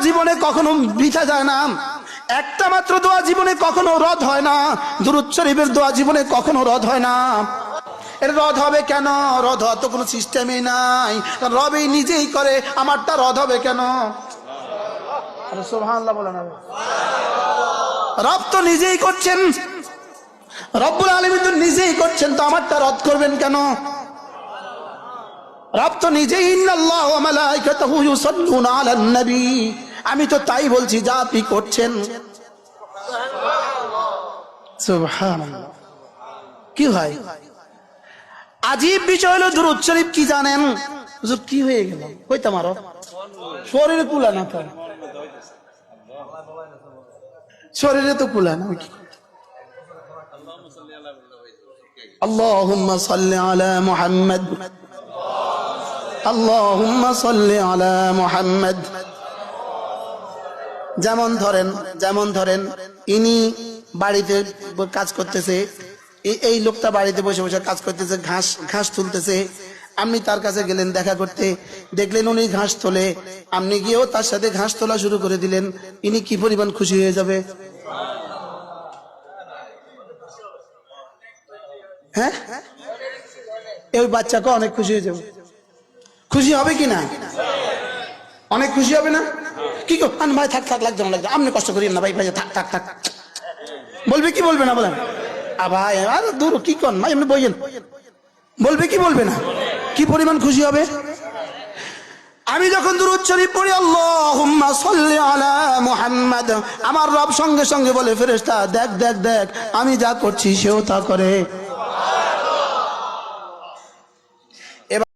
জীবনে কখনো বৃথা যায় না, একটা মাত্র দোয়া জীবনে কখনো রদ হয় না। দুরূদ শরীফের দোয়া জীবনে কখনো রদ হয় না। এর রদ হবে কেন? রদ হওয়ার তো কোনো সিস্টেমই নাই, রবই নিজেই করে, আমারটা রদ হবে কেন? সুবহানাল্লাহ বলেন। রব তো নিজেই করছেন, রব্বুল আলামিন তো নিজেই করছেন, তো আমারটা রদ করবেন কেন? রব তো নিজেই ইন্নাল্লাহু ওয়া মালাইকাতুহু ইউসাল্লুনা আলান নবী, আমি তো তাই বলছি যা আপনি করছেন। সুবহানাল্লাহ। কি হয় আজীব বিষয় হলো দুরূদ শরীফ কি জানেন? হুজুর কি হয়ে গেল? কইতাম আরো শরীরে কুলা না, তো শরীরে তো কুলা না। আল্লাহুম্মা সাল্লি আলা মুহাম্মদ, আল্লাহুম্মা সাল্লি আলা মুহাম্মদ। যেমন ধরেন ইনি বাড়িতে কাজ করতেছে, এই লোকটা বাড়িতে বসে বসে কাজ করতেছে, ঘাস তুলতেছে। আপনি তার কাছে গেলেন দেখা করতে, দেখলেন উনি ঘাস তোলে, আপনি গিয়েও তার সাথে ঘাস তোলা শুরু করে দিলেন। ইনি কি পরিমাণ খুশি হয়ে যাবে? হ্যাঁ, এই বাচ্চাকে অনেক খুশি হয়ে যাবে। খুশি হবে কি না? অনেক খুশি হবে না? কি গো ভাই, থাক থাক, লাগছে না, লাগছে, আপনি কষ্ট করিয়েন না ভাই, ভাই থাক থাক থাক, বলবে কি বলবে না বলেন? ভাই আরে দূর কি করেন ভাই, এমনি বইয়েন, বলবে কি বলবে না? কি পরিমাণ খুশি হবে? আমি যখন দুরূদ শরীফ পড়ি আল্লাহুম্মা সাল্লি আলা মুহাম্মাদ, আমার রব সঙ্গে সঙ্গে বলে ফেরেশতা দেখ দেখ দেখ, আমি যা করছি সেও তা করে।